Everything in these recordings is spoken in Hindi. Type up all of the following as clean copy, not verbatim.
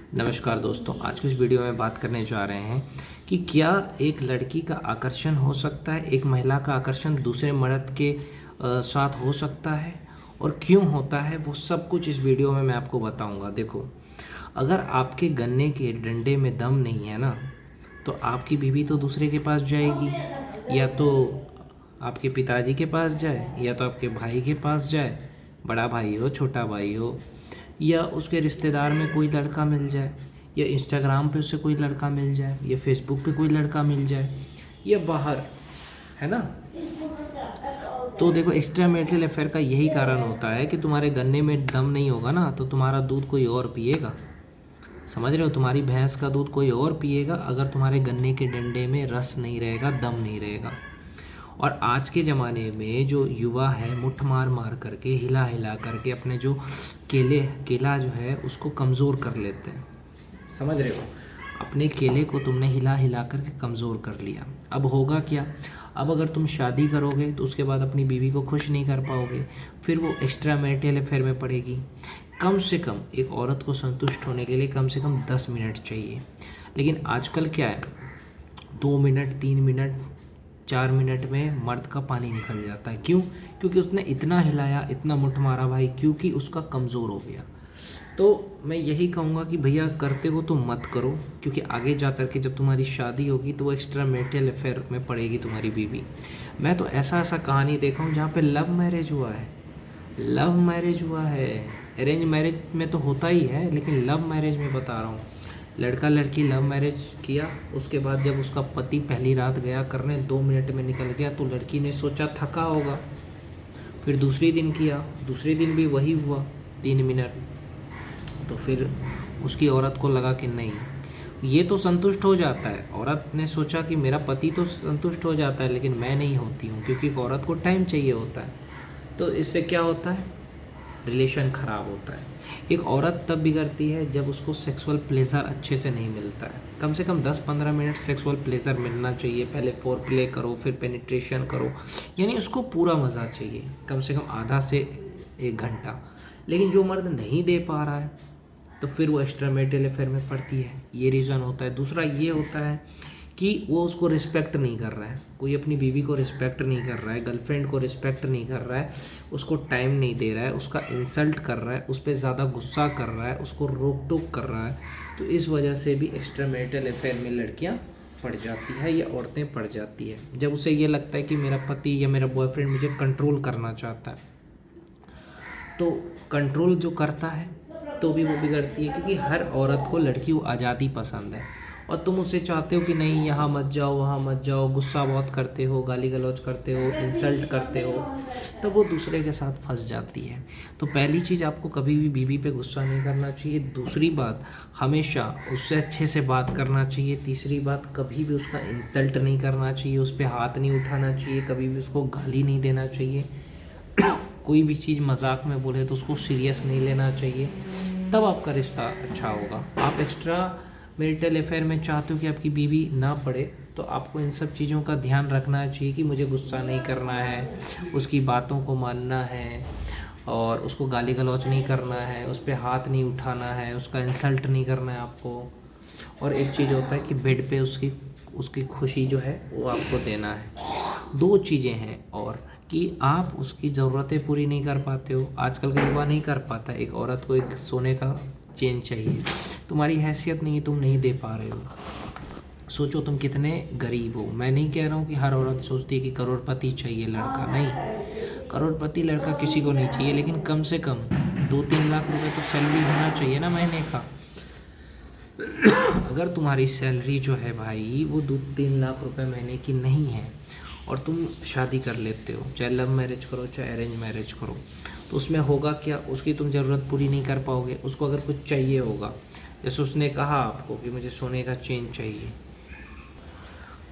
नमस्कार दोस्तों, आज की इस वीडियो में बात करने जा रहे हैं कि क्या एक लड़की का आकर्षण हो सकता है, एक महिला का आकर्षण दूसरे मर्द के साथ हो सकता है और क्यों होता है, वो सब कुछ इस वीडियो में मैं आपको बताऊंगा। देखो, अगर आपके गन्ने के डंडे में दम नहीं है ना, तो आपकी बीवी तो दूसरे के पास जाएगी, या तो आपके पिताजी के पास जाए, या तो आपके भाई के पास जाए, बड़ा भाई हो छोटा भाई हो, या उसके रिश्तेदार में कोई लड़का मिल जाए, या इंस्टाग्राम पे उसे कोई लड़का मिल जाए, या फेसबुक पे कोई लड़का मिल जाए, या बाहर, है ना। तो देखो, एक्स्ट्रा मैरिटल अफेयर का यही कारण होता है कि तुम्हारे गन्ने में दम नहीं होगा ना, तो तुम्हारा दूध कोई और पिएगा। समझ रहे हो, तुम्हारी भैंस का दूध कोई और पिएगा अगर तुम्हारे गन्ने के डंडे में रस नहीं रहेगा, दम नहीं रहेगा। और आज के ज़माने में जो युवा है, मुट्ठ मार मार करके, हिला हिला करके अपने जो केला जो है उसको कमज़ोर कर लेते हैं। समझ रहे हो, अपने केले को तुमने हिला हिला करके कमज़ोर कर लिया। अब होगा क्या, अब अगर तुम शादी करोगे तो उसके बाद अपनी बीवी को खुश नहीं कर पाओगे, फिर वो एक्स्ट्रा मैरिटल अफेयर में पड़ेगी। कम से कम एक औरत को संतुष्ट होने के लिए कम से कम 10 मिनट चाहिए, लेकिन आजकल क्या है, 2 मिनट 3 मिनट 4 मिनट में मर्द का पानी निकल जाता है। क्यों? क्योंकि उसने इतना हिलाया, इतना मुठ मारा भाई, क्योंकि उसका कमज़ोर हो गया। तो मैं यही कहूँगा कि भैया, करते हो तो मत करो, क्योंकि आगे जा कर के जब तुम्हारी शादी होगी तो वो एक्स्ट्रा मैरिटल अफेयर में पड़ेगी तुम्हारी बीवी। मैं तो ऐसा ऐसा कहानी देखा हूँ जहाँ पे लव मैरिज हुआ है, लव मैरिज हुआ है। अरेंज मैरिज में तो होता ही है, लेकिन लव मैरिज में बता रहा हूँ, लड़का लड़की लव मैरिज किया, उसके बाद जब उसका पति पहली रात गया करने, 2 मिनट में निकल गया, तो लड़की ने सोचा थका होगा, फिर दूसरी दिन किया, दूसरे दिन भी वही हुआ 3 मिनट, तो फिर उसकी औरत को लगा कि नहीं, ये तो संतुष्ट हो जाता है। औरत ने सोचा कि मेरा पति तो संतुष्ट हो जाता है, लेकिन मैं नहीं होती हूँ, क्योंकि एक औरत को टाइम चाहिए होता है। तो इससे क्या होता है, रिलेशन ख़राब होता है। एक औरत तब बिगड़ती है जब उसको सेक्सुअल प्लेजर अच्छे से नहीं मिलता है। कम से कम 10-15 मिनट सेक्सुअल प्लेजर मिलना चाहिए। पहले फोर प्ले करो, फिर पेनिट्रेशन करो, यानी उसको पूरा मज़ा चाहिए, कम से कम आधा से 1 घंटा। लेकिन जो मर्द नहीं दे पा रहा है, तो फिर वो एक्स्ट्रा मैरिटल अफेयर में पड़ती है। ये रीज़न होता है। दूसरा ये होता है कि वो उसको रिस्पेक्ट नहीं कर रहा है, कोई अपनी बीवी को रिस्पेक्ट नहीं कर रहा है, गर्लफ्रेंड को रिस्पेक्ट नहीं कर रहा है, उसको टाइम नहीं दे रहा है, उसका इंसल्ट कर रहा है, उस पर ज़्यादा गुस्सा कर रहा है, उसको रोक टोक कर रहा है। तो इस वजह से भी एक्स्ट्रा मैरिटल अफेयर में लड़कियाँ पड़ जाती है या औरतें पड़ जाती है, जब उसे ये लगता है कि मेरा पति या मेरा बॉयफ्रेंड मुझे कंट्रोल करना चाहता है। तो कंट्रोल जो करता है तो भी वो बिगड़ती है, क्योंकि हर औरत को लड़की को आज़ादी पसंद है, और तुम उससे चाहते हो कि नहीं, यहाँ मत जाओ, वहाँ मत जाओ, गुस्सा बहुत करते हो, गाली गलौज करते हो, इंसल्ट करते हो, तो वो दूसरे के साथ फंस जाती है। तो पहली चीज़, आपको कभी भी बीवी पे गुस्सा नहीं करना चाहिए। दूसरी बात, हमेशा उससे अच्छे से बात करना चाहिए। तीसरी बात, कभी भी उसका इंसल्ट नहीं करना चाहिए, उस पर हाथ नहीं उठाना चाहिए, कभी भी उसको गाली नहीं देना चाहिए। कोई भी चीज़ मजाक में बोले तो उसको सीरियस नहीं लेना चाहिए, तब आपका रिश्ता अच्छा होगा। आप एक्स्ट्रा मैरिटल अफेयर में चाहते हो कि आपकी बीवी ना पड़े, तो आपको इन सब चीज़ों का ध्यान रखना चाहिए कि मुझे गुस्सा नहीं करना है, उसकी बातों को मानना है, और उसको गाली गलौज नहीं करना है, उस पर हाथ नहीं उठाना है, उसका इंसल्ट नहीं करना है आपको। और एक चीज़ होता है कि बेड पे उसकी उसकी खुशी जो है वो आपको देना है। 2 चीज़ें हैं, और कि आप उसकी ज़रूरतें पूरी नहीं कर पाते हो। आजकल का युवा नहीं कर पाता। एक औरत को एक सोने का चेन चाहिए, तुम्हारी हैसियत नहीं है, तुम नहीं दे पा रहे हो। सोचो तुम कितने गरीब हो। मैं नहीं कह रहा हूँ कि हर औरत सोचती है कि करोड़पति चाहिए लड़का, नहीं, करोड़पति लड़का किसी को नहीं चाहिए, लेकिन कम से कम 2-3 लाख रुपए तो सैलरी होना चाहिए ना महीने का। अगर तुम्हारी सैलरी जो है भाई वो 2-3 लाख रुपए महीने की नहीं है, और तुम शादी कर लेते हो, चाहे लव मैरिज करो चाहे अरेंज मैरिज करो, तो उसमें होगा क्या, उसकी तुम ज़रूरत पूरी नहीं कर पाओगे। उसको अगर कुछ चाहिए होगा, जैसे उसने कहा आपको कि मुझे सोने का चेन चाहिए,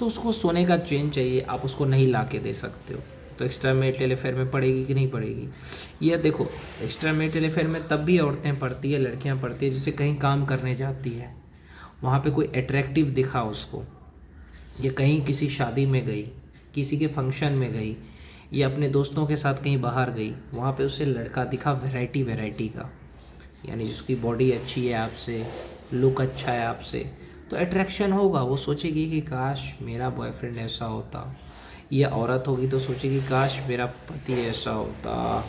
तो उसको सोने का चेन चाहिए, आप उसको नहीं ला के दे सकते हो, तो एक्स्ट्रा मैरिटल अफेयर में पड़ेगी कि नहीं पड़ेगी। ये देखो, एक्स्ट्रा मैरिटल अफेयर में तब भी औरतें पढ़ती है, लड़कियां पढ़ती है, जैसे कहीं काम करने जाती है, वहाँ पे कोई अट्रैक्टिव दिखा उसको, या कहीं किसी शादी में गई, किसी के फंक्शन में गई, या अपने दोस्तों के साथ कहीं बाहर गई, वहाँ पे उसे लड़का दिखा वैरायटी वैरायटी का, यानी जिसकी बॉडी अच्छी है आपसे, लुक अच्छा है आपसे, तो अट्रैक्शन होगा। वो सोचेगी कि काश मेरा बॉयफ्रेंड ऐसा होता, या औरत होगी तो सोचेगी काश मेरा पति ऐसा होता।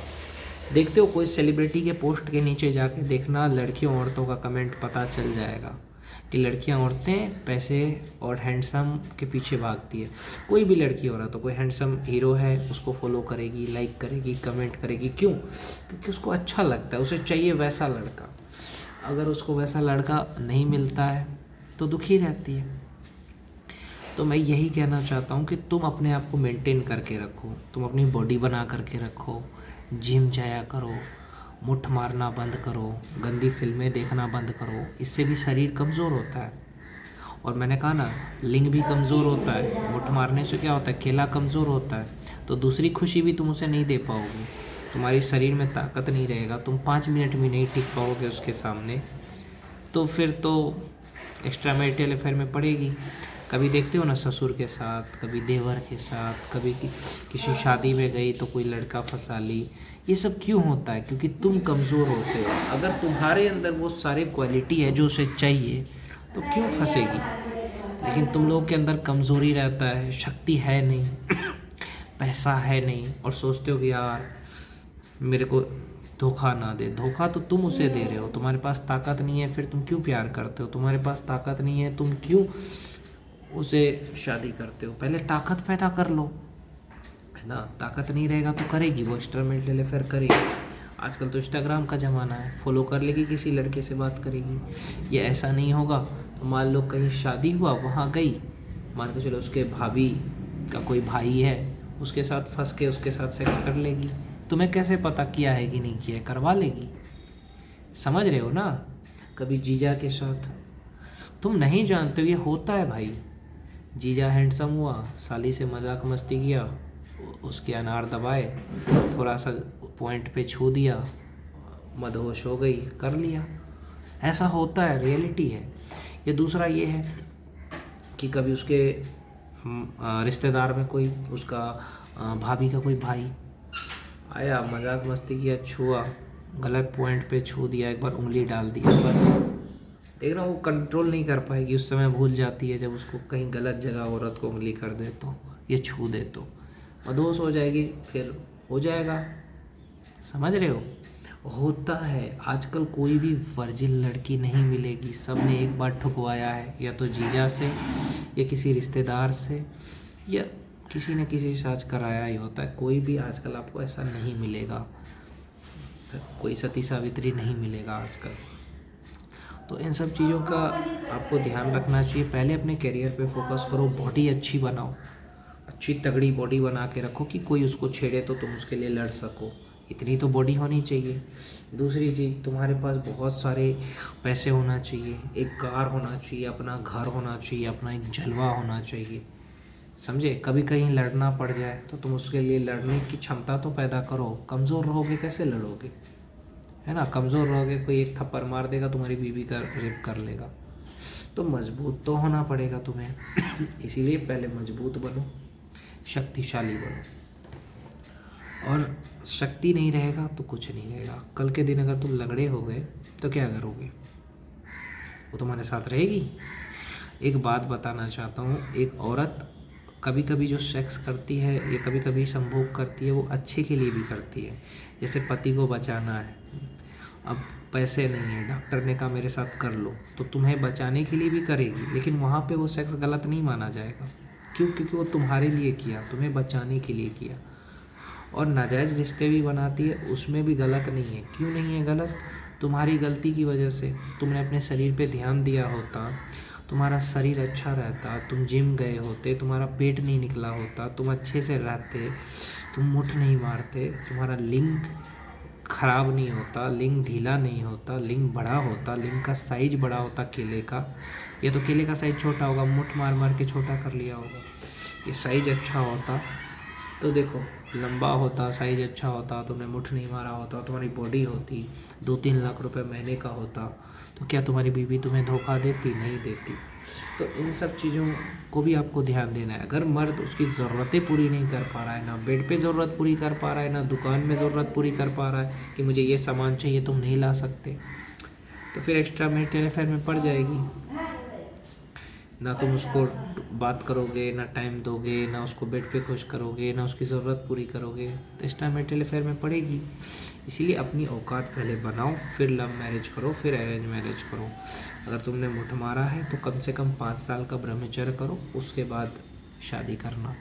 देखते हो कोई सेलिब्रिटी के पोस्ट के नीचे जाके देखना, लड़कियों औरतों का कमेंट पता चल जाएगा कि लड़कियां औरतें पैसे और हैंडसम के पीछे भागती है। कोई भी लड़की औरत हो, कोई हैंडसम हीरो है उसको फॉलो करेगी, लाइक करेगी, कमेंट करेगी। क्यों? क्योंकि उसको अच्छा लगता है, उसे चाहिए वैसा लड़का। अगर उसको वैसा लड़का नहीं मिलता है तो दुखी रहती है। तो मैं यही कहना चाहता हूँ कि तुम अपने आप को मेंटेन करके रखो, तुम अपनी बॉडी बना करके रखो, जिम जाया करो, मुट्ठ मारना बंद करो, गंदी फिल्में देखना बंद करो। इससे भी शरीर कमज़ोर होता है। और मैंने कहा ना, लिंग भी कमज़ोर होता है। मुट्ठ मारने से क्या होता है? केला कमज़ोर होता है, तो दूसरी खुशी भी तुम उसे नहीं दे पाओगे। तुम्हारी शरीर में ताकत नहीं रहेगा, तुम 5 मिनट भी नहीं टिक पाओगे उसके सामने। तो फिर तो एक्स्ट्रा मैरिटल अफेयर में पड़ेगी। कभी देखते हो ना, ससुर के साथ, कभी देवर के साथ, कभी किसी शादी में गई तो कोई लड़का फंसा ली। ये सब क्यों होता है? क्योंकि तुम कमज़ोर होते हो। अगर तुम्हारे अंदर वो सारे क्वालिटी है जो उसे चाहिए तो क्यों फंसेगी? लेकिन तुम लोग के अंदर कमज़ोरी रहता है, शक्ति है नहीं, पैसा है नहीं, और सोचते हो कि यार मेरे को धोखा ना दे। धोखा तो तुम उसे दे रहे हो। तुम्हारे पास ताकत नहीं है, फिर तुम क्यों प्यार करते हो? तुम्हारे पास ताकत नहीं है, तुम क्यों उसे शादी करते हो? पहले ताकत पैदा कर लो, है ना। ताकत नहीं रहेगा तो करेगी वो, एक्स्ट्रा मैरिटल अफेयर करेगी। आजकल तो इंस्टाग्राम का ज़माना है, फॉलो कर लेगी, किसी लड़के से बात करेगी। ये ऐसा नहीं होगा तो मान लो कहीं शादी हुआ, वहाँ गई, मान के चलो उसके भाभी का कोई भाई है, उसके साथ फंस के उसके साथ सेक्स कर लेगी। तुम्हें कैसे पता किया है कि नहीं किया है? करवा लेगी। समझ रहे हो ना? कभी जीजा के साथ, तुम नहीं जानते हो ये होता है भाई। जीजा हैंडसम हुआ, साली से मजाक मस्ती किया, उसके अनार दबाए, थोड़ा सा पॉइंट पे छू दिया, मदहोश हो गई, कर लिया। ऐसा होता है, रियलिटी है ये। दूसरा ये है कि कभी उसके रिश्तेदार में कोई, उसका भाभी का कोई भाई आया, मजाक मस्ती किया, छुआ, गलत पॉइंट पे छू दिया, एक बार उंगली डाल दी, बस देखना वो कंट्रोल नहीं कर पाएगी। उस समय भूल जाती है, जब उसको कहीं गलत जगह औरत को उंगली कर दे तो, ये छू दे तो मदहोश हो जाएगी, फिर हो जाएगा। समझ रहे हो? होता है। आजकल कोई भी वर्जिन लड़की नहीं मिलेगी, सब ने एक बार ठुकवाया है, या तो जीजा से, या किसी रिश्तेदार से, या किसी न किसी से आज कराया ही होता है। कोई भी आजकल आपको ऐसा नहीं मिलेगा, कोई सती सावित्री नहीं मिलेगा आजकल। तो इन सब चीज़ों का आपको ध्यान रखना चाहिए। पहले अपने करियर पे फोकस करो, बॉडी अच्छी बनाओ, अच्छी तगड़ी बॉडी बना के रखो कि कोई उसको छेड़े तो तुम उसके लिए लड़ सको। इतनी तो बॉडी होनी चाहिए। दूसरी चीज़, तुम्हारे पास बहुत सारे पैसे होना चाहिए, एक कार होना चाहिए, अपना घर होना चाहिए, अपना एक जलवा होना चाहिए। समझे? कभी कहीं लड़ना पड़ जाए तो तुम उसके लिए लड़ने की क्षमता तो पैदा करो। कमज़ोर रहोगे कैसे लड़ोगे? है ना? कमज़ोर रहोगे, कोई एक थप्पड़ मार देगा, तुम्हारी बीवी का रेप कर लेगा। तो मजबूत तो होना पड़ेगा तुम्हें। इसीलिए पहले मजबूत बनो, शक्तिशाली बनो। और शक्ति नहीं रहेगा तो कुछ नहीं रहेगा। कल के दिन अगर तुम लंगड़े हो गए तो क्या करोगे? वो तुम्हारे साथ रहेगी? एक बात बताना चाहता हूँ, एक औरत कभी कभी जो सेक्स करती है या कभी कभी संभोग करती है, वो अच्छे के लिए भी करती है। जैसे पति को बचाना है, अब पैसे नहीं है, डॉक्टर ने कहा मेरे साथ कर लो, तो तुम्हें बचाने के लिए भी करेगी, लेकिन वहाँ पे वो सेक्स गलत नहीं माना जाएगा। क्यों? क्योंकि वो तुम्हारे लिए किया, तुम्हें बचाने के लिए किया। और नाजायज़ रिश्ते भी बनाती है, उसमें भी गलत नहीं है। क्यों नहीं है गलत? तुम्हारी गलती की वजह से। तुमने अपने शरीर पे ध्यान दिया होता, तुम्हारा शरीर अच्छा रहता, तुम जिम गए होते, तुम्हारा पेट नहीं निकला होता, तुम अच्छे से रहते, तुम मुट्ठ नहीं मारते, तुम्हारा लिंग खराब नहीं होता, लिंग ढीला नहीं होता, लिंग बड़ा होता, लिंग का साइज बड़ा होता केले का। ये तो केले का साइज छोटा होगा, मुट्ठ मार मार के छोटा कर लिया होगा। ये साइज अच्छा होता तो देखो, लंबा होता, साइज अच्छा होता, तुमने मुट्ठ नहीं मारा होता, तुम्हारी बॉडी होती, 2-3 लाख रुपए महीने का होता, तो क्या तुम्हारी बीवी तुम्हें धोखा देती? नहीं देती। तो इन सब चीज़ों को भी आपको ध्यान देना है। अगर मर्द उसकी ज़रूरतें पूरी नहीं कर पा रहा है, ना बेड पे ज़रूरत पूरी कर पा रहा है, ना दुकान में ज़रूरत पूरी कर पा रहा है कि मुझे ये सामान चाहिए, तुम नहीं ला सकते, तो फिर एक्स्ट्रा मैरिटल अफेयर में पड़ जाएगी। ना तुम उसको बात करोगे, ना टाइम दोगे, ना उसको बेड पे खुश करोगे, ना उसकी ज़रूरत पूरी करोगे, तो एक्स्ट्रा मैरिटल अफेयर में पड़ेगी। इसीलिए अपनी औकात पहले बनाओ, फिर लव मैरिज करो, फिर अरेंज मैरिज करो। अगर तुमने मुठ मारा है तो कम से कम 5 साल का ब्रह्मचर्य करो, उसके बाद शादी करना।